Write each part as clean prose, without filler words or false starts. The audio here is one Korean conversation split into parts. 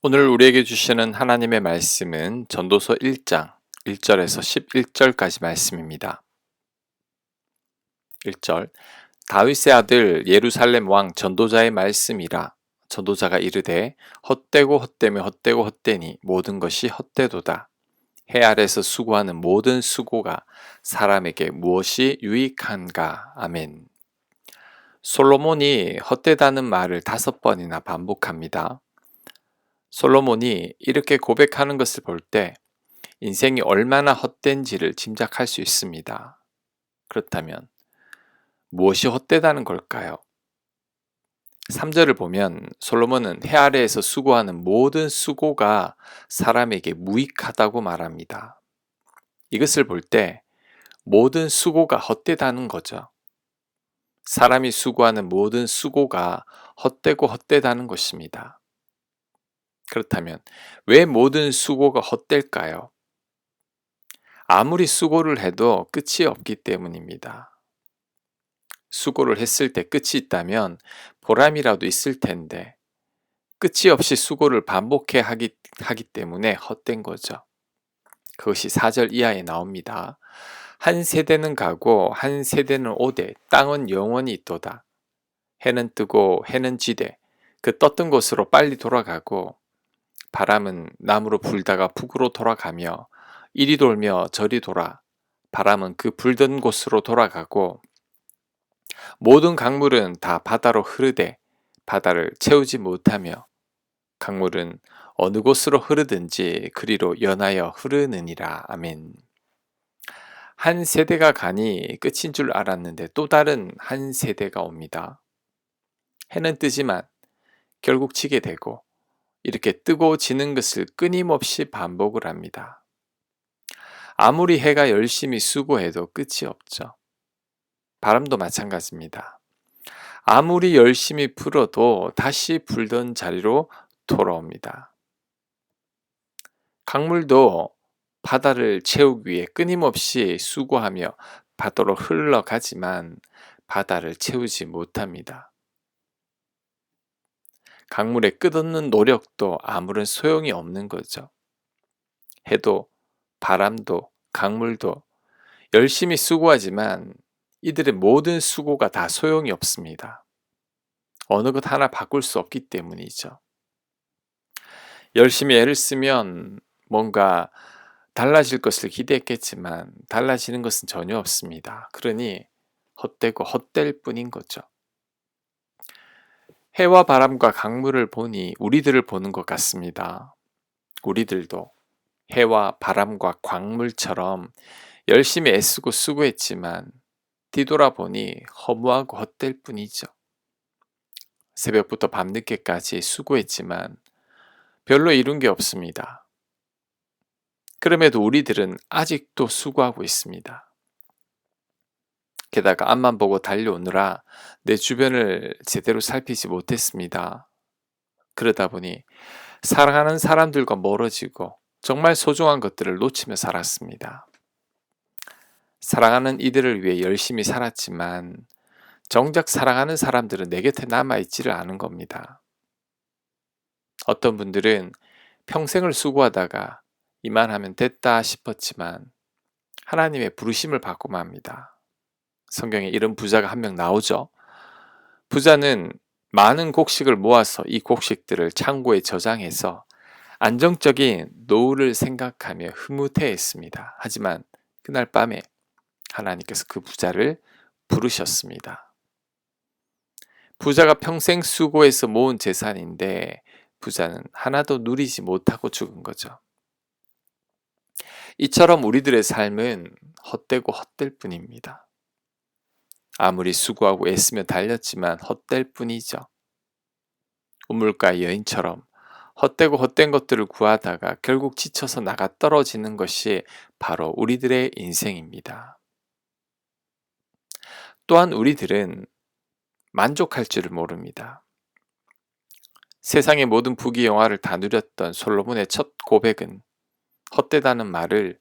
오늘 우리에게 주시는 하나님의 말씀은 전도서 1장 1절에서 11절까지 말씀입니다. 1절 다윗의 아들 예루살렘 왕 전도자의 말씀이라. 전도자가 이르되 헛되고 헛되며 헛되고 헛되니 모든 것이 헛되도다. 해 아래서 수고하는 모든 수고가 사람에게 무엇이 유익한가. 아멘. 솔로몬이 헛되다는 말을 5번이나 반복합니다. 솔로몬이 이렇게 고백하는 것을 볼 때 인생이 얼마나 헛된지를 짐작할 수 있습니다. 그렇다면 무엇이 헛되다는 걸까요? 3절을 보면 솔로몬은 해 아래에서 수고하는 모든 수고가 사람에게 무익하다고 말합니다. 이것을 볼 때 모든 수고가 헛되다는 거죠. 사람이 수고하는 모든 수고가 헛되고 헛되다는 것입니다. 그렇다면 왜 모든 수고가 헛될까요? 아무리 수고를 해도 끝이 없기 때문입니다. 수고를 했을 때 끝이 있다면 보람이라도 있을 텐데 끝이 없이 수고를 반복해 하기 때문에 헛된 거죠. 그것이 4절 이하에 나옵니다. 한 세대는 가고 한 세대는 오되 땅은 영원히 있도다. 해는 뜨고 해는 지되 그 떴던 곳으로 빨리 돌아가고 바람은 남으로 불다가 북으로 돌아가며 이리 돌며 저리 돌아 바람은 그 불던 곳으로 돌아가고 모든 강물은 다 바다로 흐르되 바다를 채우지 못하며 강물은 어느 곳으로 흐르든지 그리로 연하여 흐르느니라. 아멘. 한 세대가 가니 끝인 줄 알았는데 또 다른 한 세대가 옵니다. 해는 뜨지만 결국 지게 되고 이렇게 뜨고 지는 것을 끊임없이 반복을 합니다. 아무리 해가 열심히 수고해도 끝이 없죠. 바람도 마찬가지입니다. 아무리 열심히 불어도 다시 불던 자리로 돌아옵니다. 강물도 바다를 채우기 위해 끊임없이 수고하며 바다로 흘러가지만 바다를 채우지 못합니다. 강물에 끝없는 노력도 아무런 소용이 없는 거죠. 해도 바람도 강물도 열심히 수고하지만 이들의 모든 수고가 다 소용이 없습니다. 어느 것 하나 바꿀 수 없기 때문이죠. 열심히 애를 쓰면 뭔가 달라질 것을 기대했겠지만 달라지는 것은 전혀 없습니다. 그러니 헛되고 헛될 뿐인 거죠. 해와 바람과 강물을 보니 우리들을 보는 것 같습니다. 우리들도 해와 바람과 광물처럼 열심히 애쓰고 수고했지만 뒤돌아보니 허무하고 헛될 뿐이죠. 새벽부터 밤늦게까지 수고했지만 별로 이룬 게 없습니다. 그럼에도 우리들은 아직도 수고하고 있습니다. 게다가 앞만 보고 달려오느라 내 주변을 제대로 살피지 못했습니다. 그러다 보니 사랑하는 사람들과 멀어지고 정말 소중한 것들을 놓치며 살았습니다. 사랑하는 이들을 위해 열심히 살았지만 정작 사랑하는 사람들은 내 곁에 남아있지를 않은 겁니다. 어떤 분들은 평생을 수고하다가 이만하면 됐다 싶었지만 하나님의 부르심을 받고 맙니다. 성경에 이런 부자가 한 명 나오죠. 부자는 많은 곡식을 모아서 이 곡식들을 창고에 저장해서 안정적인 노후를 생각하며 흐뭇해했습니다. 하지만 그날 밤에 하나님께서 그 부자를 부르셨습니다. 부자가 평생 수고해서 모은 재산인데 부자는 하나도 누리지 못하고 죽은 거죠. 이처럼 우리들의 삶은 헛되고 헛될 뿐입니다. 아무리 수고하고 애쓰며 달렸지만 헛될 뿐이죠. 우물가의 여인처럼 헛되고 헛된 것들을 구하다가 결국 지쳐서 나가 떨어지는 것이 바로 우리들의 인생입니다. 또한 우리들은 만족할 줄을 모릅니다. 세상의 모든 부귀영화를 다 누렸던 솔로몬의 첫 고백은 헛되다는 말을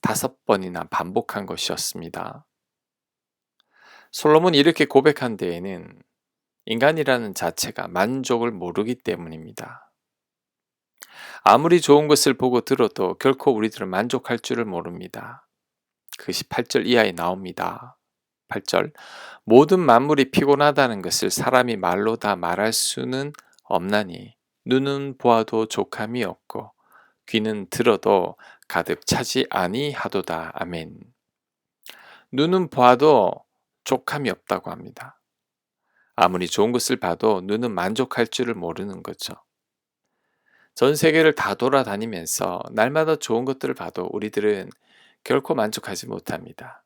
5번이나 반복한 것이었습니다. 솔로몬이 이렇게 고백한 데에는 인간이라는 자체가 만족을 모르기 때문입니다. 아무리 좋은 것을 보고 들어도 결코 우리들은 만족할 줄을 모릅니다. 그것이 8절 이하에 나옵니다. 8절 모든 만물이 피곤하다는 것을 사람이 말로 다 말할 수는 없나니 눈은 보아도 족함이 없고 귀는 들어도 가득 차지 아니하도다. 아멘. 눈은 보아도 족함이 없다고 합니다. 아무리 좋은 것을 봐도 눈은 만족할 줄을 모르는 거죠. 전 세계를 다 돌아다니면서 날마다 좋은 것들을 봐도 우리들은 결코 만족하지 못합니다.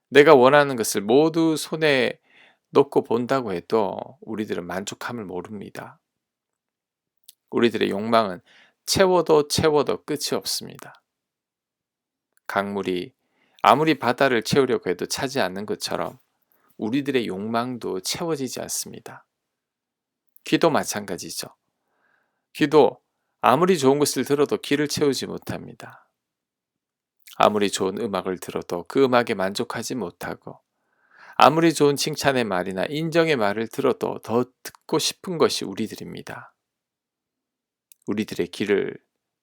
내가 원하는 것을 모두 손에 놓고 본다고 해도 우리들은 만족함을 모릅니다. 우리들의 욕망은 채워도 채워도 끝이 없습니다. 강물이 아무리 바다를 채우려고 해도 차지 않는 것처럼 우리들의 욕망도 채워지지 않습니다. 귀도 마찬가지죠. 귀도 아무리 좋은 것을 들어도 귀를 채우지 못합니다. 아무리 좋은 음악을 들어도 그 음악에 만족하지 못하고 아무리 좋은 칭찬의 말이나 인정의 말을 들어도 더 듣고 싶은 것이 우리들입니다. 우리들의 귀를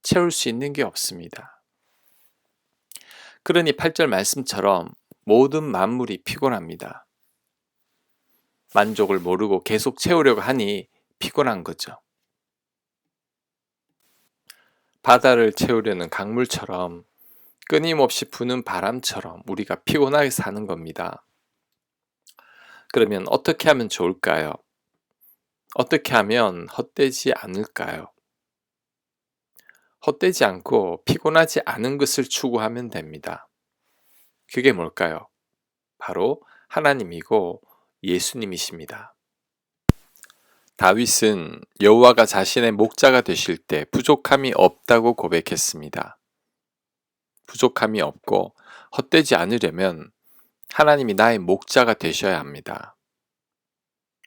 채울 수 있는 게 없습니다. 그러니 8절 말씀처럼 모든 만물이 피곤합니다. 만족을 모르고 계속 채우려고 하니 피곤한 거죠. 바다를 채우려는 강물처럼 끊임없이 부는 바람처럼 우리가 피곤하게 사는 겁니다. 그러면 어떻게 하면 좋을까요? 어떻게 하면 헛되지 않을까요? 헛되지 않고 피곤하지 않은 것을 추구하면 됩니다. 그게 뭘까요? 바로 하나님이고 예수님이십니다. 다윗은 여호와가 자신의 목자가 되실 때 부족함이 없다고 고백했습니다. 부족함이 없고 헛되지 않으려면 하나님이 나의 목자가 되셔야 합니다.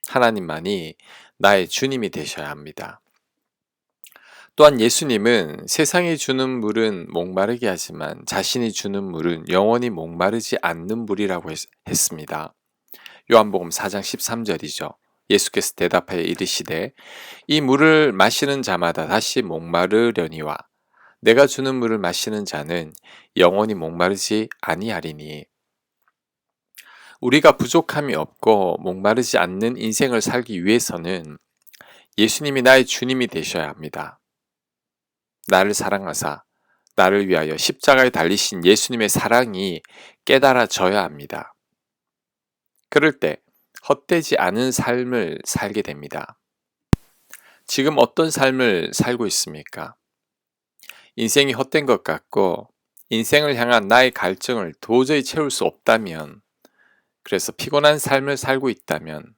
하나님만이 나의 주님이 되셔야 합니다. 또한 예수님은 세상이 주는 물은 목마르게 하지만 자신이 주는 물은 영원히 목마르지 않는 물이라고 했습니다. 요한복음 4장 13절이죠. 예수께서 대답하여 이르시되 이 물을 마시는 자마다 다시 목마르려니와 내가 주는 물을 마시는 자는 영원히 목마르지 아니하리니. 우리가 부족함이 없고 목마르지 않는 인생을 살기 위해서는 예수님이 나의 주님이 되셔야 합니다. 나를 사랑하사 나를 위하여 십자가에 달리신 예수님의 사랑이 깨달아져야 합니다. 그럴 때 헛되지 않은 삶을 살게 됩니다. 지금 어떤 삶을 살고 있습니까? 인생이 헛된 것 같고 인생을 향한 나의 갈증을 도저히 채울 수 없다면, 그래서 피곤한 삶을 살고 있다면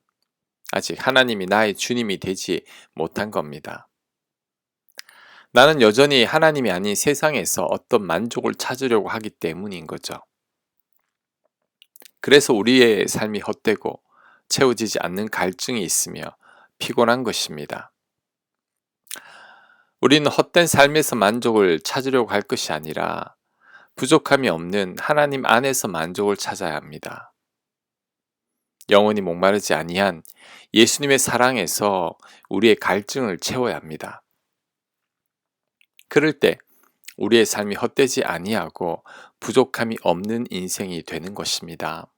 아직 하나님이 나의 주님이 되지 못한 겁니다. 나는 여전히 하나님이 아닌 세상에서 어떤 만족을 찾으려고 하기 때문인 거죠. 그래서 우리의 삶이 헛되고 채워지지 않는 갈증이 있으며 피곤한 것입니다. 우리는 헛된 삶에서 만족을 찾으려고 할 것이 아니라 부족함이 없는 하나님 안에서 만족을 찾아야 합니다. 영원히 목마르지 아니한 예수님의 사랑에서 우리의 갈증을 채워야 합니다. 그럴 때 우리의 삶이 헛되지 아니하고 부족함이 없는 인생이 되는 것입니다.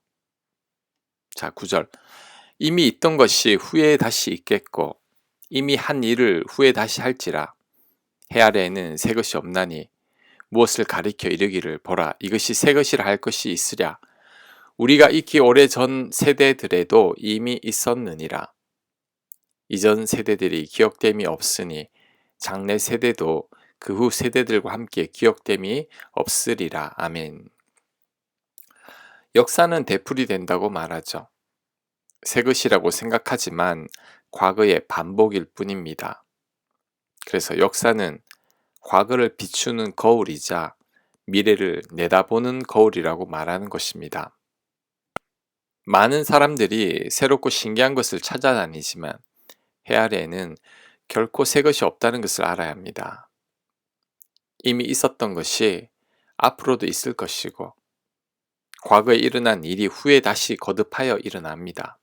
자, 9절. 이미 있던 것이 후에 다시 있겠고 이미 한 일을 후에 다시 할지라 해 아래에는 새 것이 없나니 무엇을 가리켜 이르기를 보라 이것이 새 것이라 할 것이 있으랴 우리가 익히 오래전 세대들에도 이미 있었느니라. 이전 세대들이 기억됨이 없으니 장래 세대도 그 후 세대들과 함께 기억됨이 없으리라. 아멘. 역사는 되풀이 된다고 말하죠. 새 것이라고 생각하지만 과거의 반복일 뿐입니다. 그래서 역사는 과거를 비추는 거울이자 미래를 내다보는 거울이라고 말하는 것입니다. 많은 사람들이 새롭고 신기한 것을 찾아다니지만 해 아래에는 결코 새 것이 없다는 것을 알아야 합니다. 이미 있었던 것이 앞으로도 있을 것이고 과거에 일어난 일이 후에 다시 거듭하여 일어납니다.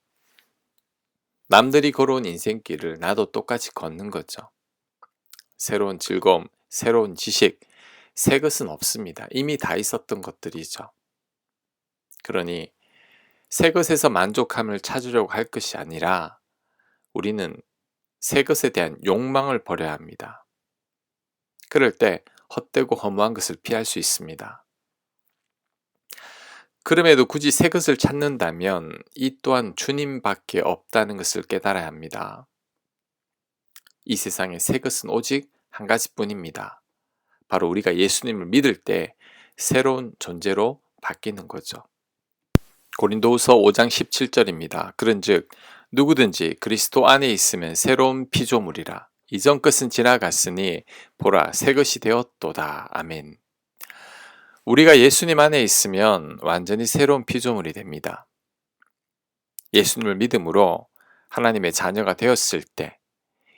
남들이 걸어온 인생길을 나도 똑같이 걷는 거죠. 새로운 즐거움, 새로운 지식, 새 것은 없습니다. 이미 다 있었던 것들이죠. 그러니 새 것에서 만족함을 찾으려고 할 것이 아니라 우리는 새 것에 대한 욕망을 버려야 합니다. 그럴 때 헛되고 허무한 것을 피할 수 있습니다. 그럼에도 굳이 새 것을 찾는다면 이 또한 주님밖에 없다는 것을 깨달아야 합니다. 이 세상에 새 것은 오직 한 가지뿐입니다. 바로 우리가 예수님을 믿을 때 새로운 존재로 바뀌는 거죠. 고린도후서 5장 17절입니다. 그런즉 누구든지 그리스도 안에 있으면 새로운 피조물이라. 이전 것은 지나갔으니 보라 새 것이 되었도다. 아멘. 우리가 예수님 안에 있으면 완전히 새로운 피조물이 됩니다. 예수님을 믿음으로 하나님의 자녀가 되었을 때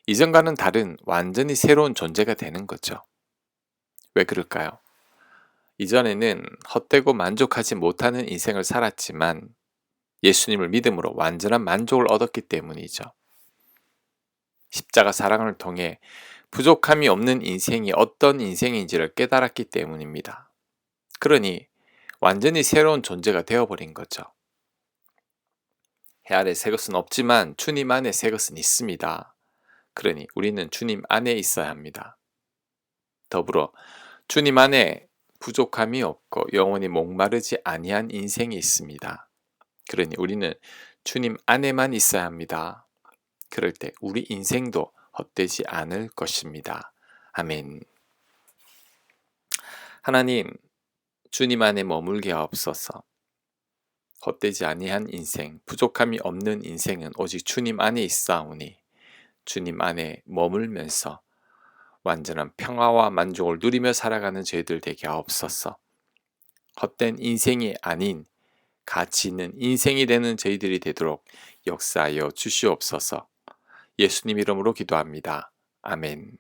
이전과는 다른 완전히 새로운 존재가 되는 거죠. 왜 그럴까요? 이전에는 헛되고 만족하지 못하는 인생을 살았지만 예수님을 믿음으로 완전한 만족을 얻었기 때문이죠. 십자가 사랑을 통해 부족함이 없는 인생이 어떤 인생인지를 깨달았기 때문입니다. 그러니 완전히 새로운 존재가 되어버린 거죠. 해 아래 새 것은 없지만 주님 안에 새 것은 있습니다. 그러니 우리는 주님 안에 있어야 합니다. 더불어 주님 안에 부족함이 없고 영원히 목마르지 아니한 인생이 있습니다. 그러니 우리는 주님 안에만 있어야 합니다. 그럴 때 우리 인생도 헛되지 않을 것입니다. 아멘. 하나님, 주님 안에 머물게 하옵소서. 헛되지 아니한 인생, 부족함이 없는 인생은 오직 주님 안에 있사오니 주님 안에 머물면서 완전한 평화와 만족을 누리며 살아가는 저희들 되게 하옵소서. 헛된 인생이 아닌 가치 있는 인생이 되는 저희들이 되도록 역사하여 주시옵소서. 예수님 이름으로 기도합니다. 아멘.